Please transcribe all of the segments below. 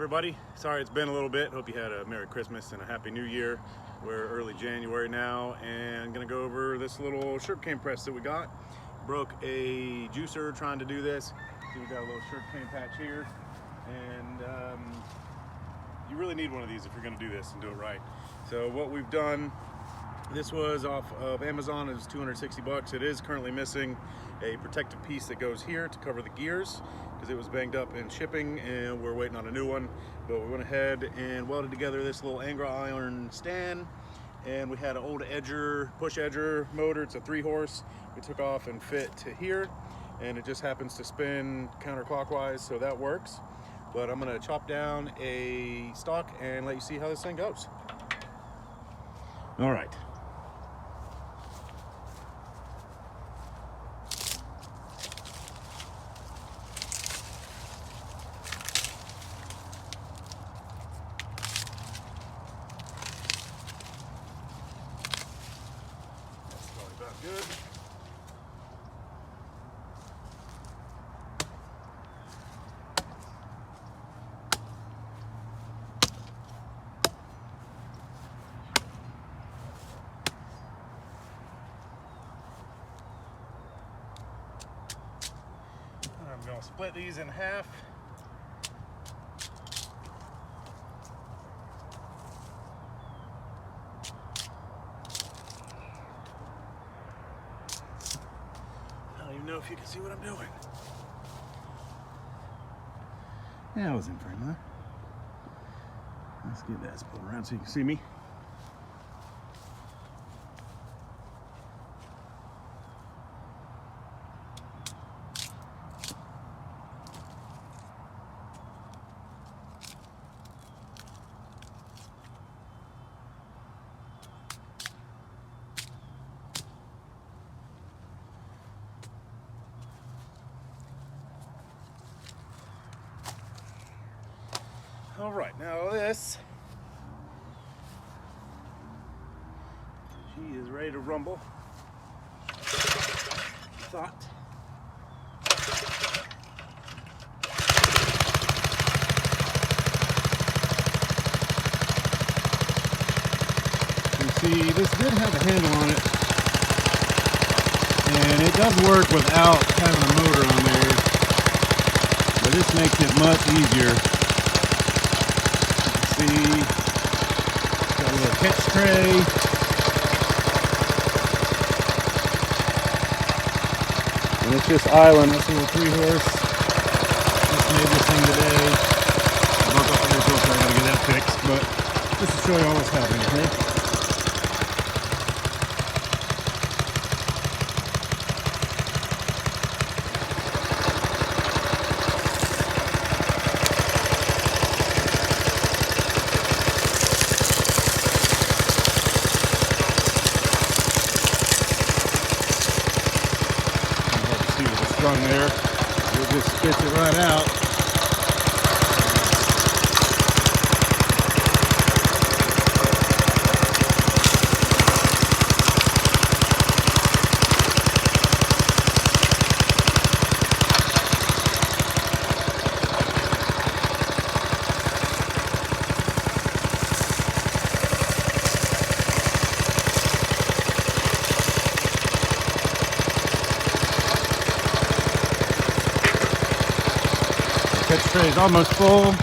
everybody. Sorry it's been a little bit. Hope you had a Merry Christmas and a Happy New Year. We're early January now, and I'm gonna go over this little sugarcane press that we got. Broke a juicer trying to do this. So we've got a little sugarcane patch here, and you really need one of these if you're gonna do this and do it right. So what we've done, this was off of Amazon. It was 260 bucks. It is currently missing a protective piece that goes here to cover the gears because it was banged up in shipping, and we're waiting on a new one. But we went ahead and welded together this little angle iron stand, and we had an old push edger motor. It's a 3-horse. We took off and fit to here, and it just happens to spin counterclockwise, so that works. But I'm gonna chop down a stock and let you see how this thing goes. All right. Good. I'm going to split these in half. I don't even know if you can see what I'm doing. Yeah, I was in frame, huh? Let's get that split around so you can see me. All right, now this, she is ready to rumble. Thought. You see, this did have a handle on it, and it does work without having a motor on there, but this makes it much easier. Got a little catch tray. And it's just island. That's a little 3-horse. Just made this thing today. I broke up the air filter. I gotta get that fixed, but just to show you all what's happening here. Strung there, it just spits it right out. Catch tray is almost full.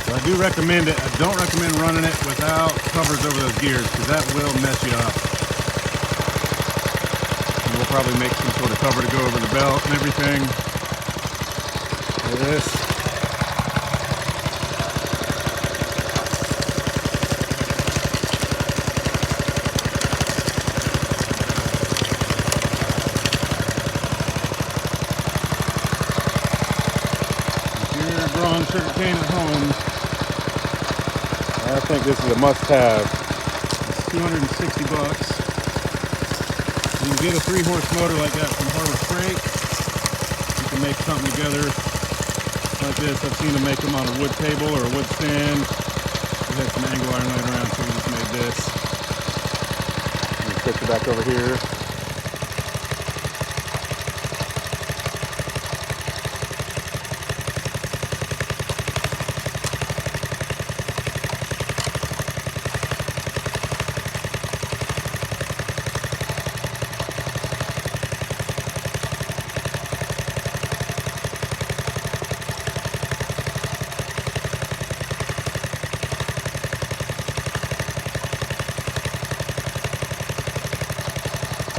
So I do recommend it. I don't recommend running it without covers over those gears because that will mess you up. And we'll probably make some sort of cover to go over the belt and everything. Like this. If you're growing sugarcane at home, I think this is a must-have. 260 bucks. You can get a 3-horse motor like that from Harbor Freight. You can make something together like this. I've seen them make them on a wood table or a wood stand. We had some angle iron laying around, so we just made this. Let me switch it back over here.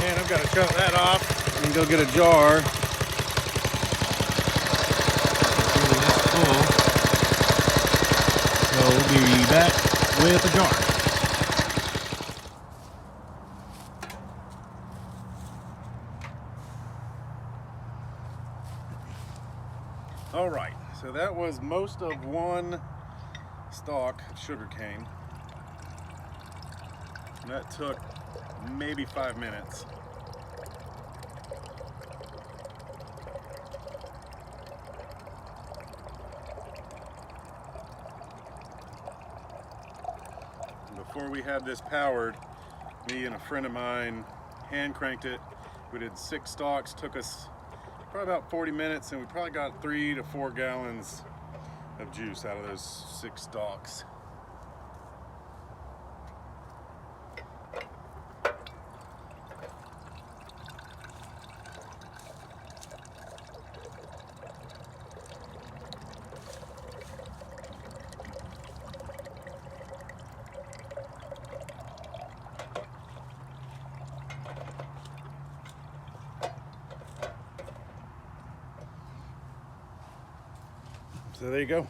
And I've got to shut that off and go get a jar. So we'll be back with a jar. All right, so that was most of one stalk of sugarcane. And that took maybe 5 minutes. Before we had this powered, me and a friend of mine hand cranked it. We did 6 stalks, took us probably about 40 minutes, and we probably got 3 to 4 gallons of juice out of those 6 stalks. So there you go.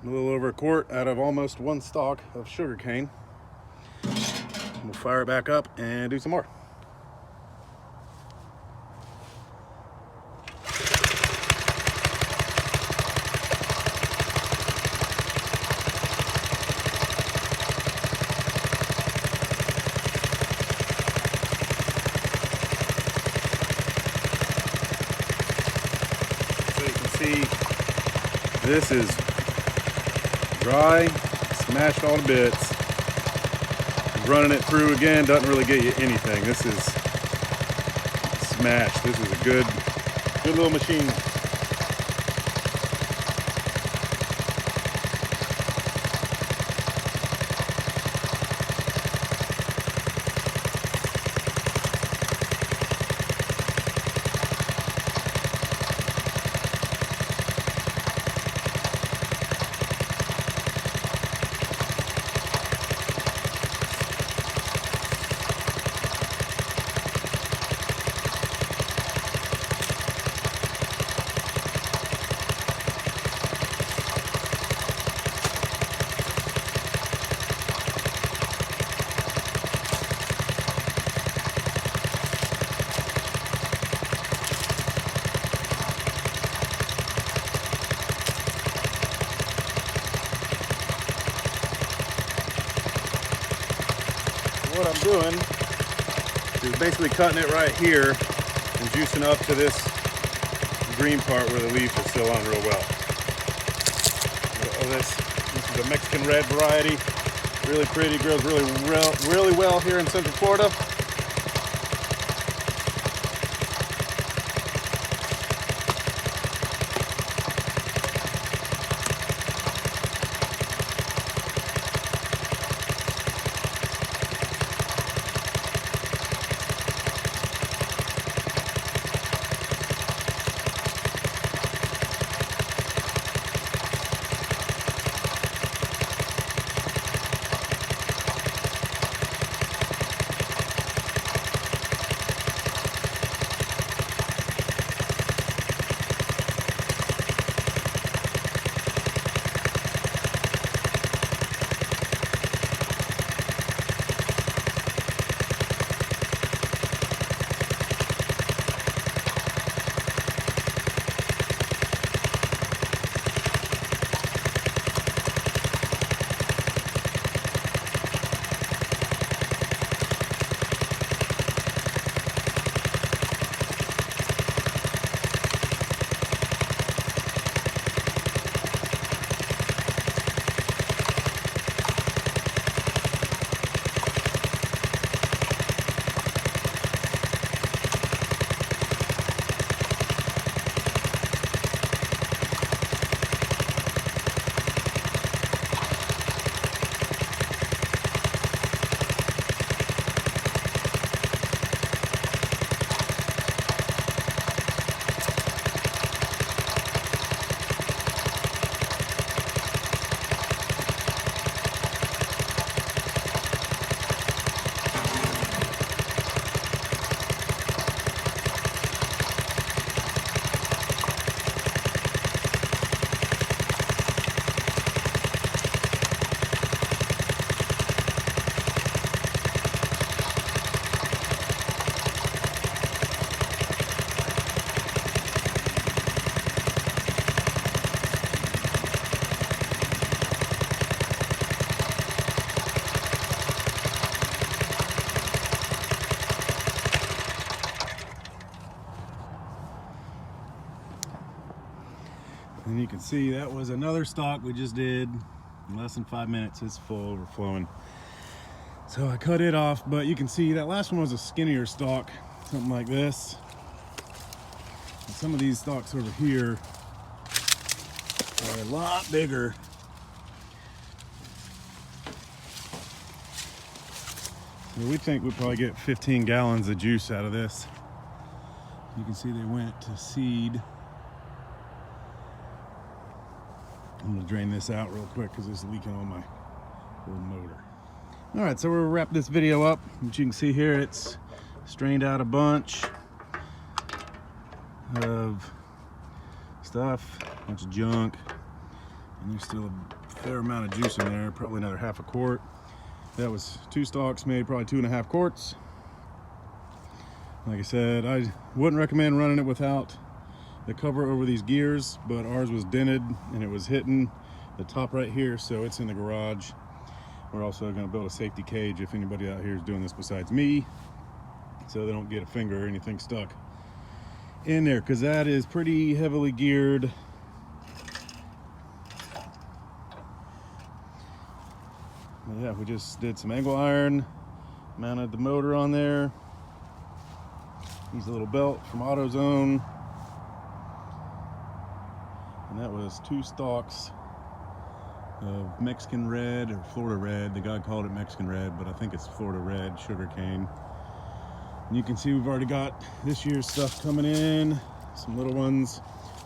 A little over a quart out of almost 1 stalk of sugarcane. We'll fire it back up and do some more. See, this is dry, smashed all to bits. Running it through again doesn't really get you anything. This is smashed. This is a good little machine. What I'm doing is basically cutting it right here and juicing up to this green part where the leaf is still on real well. This is a Mexican red variety, really pretty, grows really well here in Central Florida. And you can see that was another stalk we just did in less than 5 minutes. It's full, overflowing. So I cut it off, but you can see that last one was a skinnier stalk, something like this. And some of these stalks over here are a lot bigger. So we think we'll probably get 15 gallons of juice out of this. You can see they went to seed. I'm gonna drain this out real quick because it's leaking on my little motor. All right, so we'll wrap this video up. As you can see here, it's strained out a bunch of stuff, a bunch of junk, and there's still a fair amount of juice in there, probably another half a quart. That was 2 stalks made, probably 2.5 quarts. Like I said, I wouldn't recommend running it without the cover over these gears, but ours was dented and it was hitting the top right here, so it's in the garage. We're also going to build a safety cage if anybody out here is doing this besides me, so they don't get a finger or anything stuck in there, because that is pretty heavily geared. But yeah, we just did some angle iron, mounted the motor on there. Use a little belt from AutoZone. And that was 2 stalks of Mexican red or Florida red. The guy called it Mexican red, but I think it's Florida red sugarcane. And you can see we've already got this year's stuff coming in. Some little ones.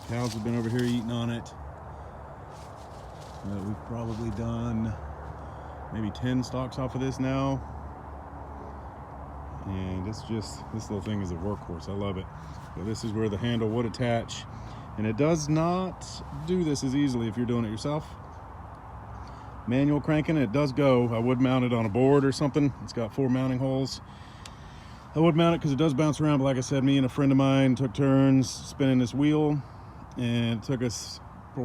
Cows have been over here eating on it. We've probably done maybe 10 stalks off of this now. And it's just, this little thing is a workhorse. I love it. But this is where the handle would attach. And it does not do this as easily if you're doing it yourself. Manual cranking, it does go. I would mount it on a board or something. It's got 4 mounting holes. I would mount it because it does bounce around, but like I said, me and a friend of mine took turns spinning this wheel, and it took us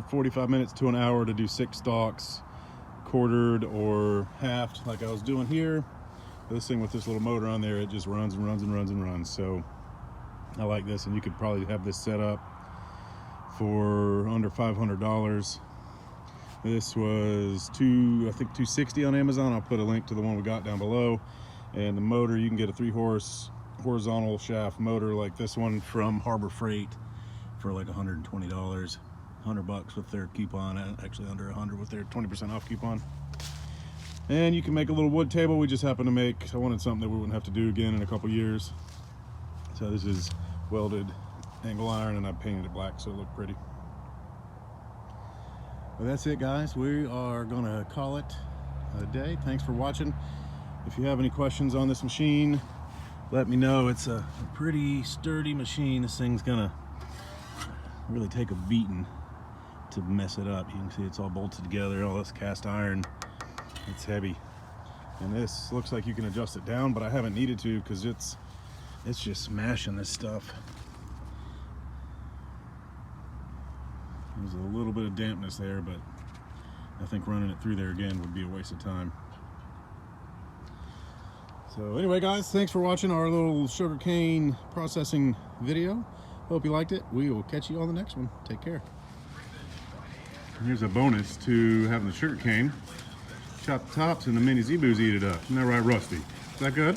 45 minutes to an hour to do 6 stalks, quartered or halved like I was doing here. This thing with this little motor on there, it just runs and runs and runs and runs. So I like this, and you could probably have this set up for under $500. This was I think $260 on Amazon. I'll put a link to the one we got down below. And the motor, you can get a 3-horse horizontal shaft motor like this one from Harbor Freight for like $120, $100 with their coupon, actually under 100 with their 20% off coupon. And you can make a little wood table. We just happened to make, I wanted something that we wouldn't have to do again in a couple years. So this is welded angle iron, and I painted it black so it looked pretty. Well, that's it, guys. We are gonna call it a day. Thanks for watching. If you have any questions on this machine, let me know. It's a pretty sturdy machine. This thing's gonna really take a beating to mess it up. You can see it's all bolted together, all this cast iron. It's heavy. And this looks like you can adjust it down, but I haven't needed to because it's just smashing this stuff. There's a little bit of dampness there, but I think running it through there again would be a waste of time. So anyway, guys, thanks for watching our little sugarcane processing video. Hope you liked it. We will catch you on the next one. Take care. Here's a bonus to having the sugarcane. Chop the tops and the mini zebus eat it up. Isn't that right, Rusty? Is that good?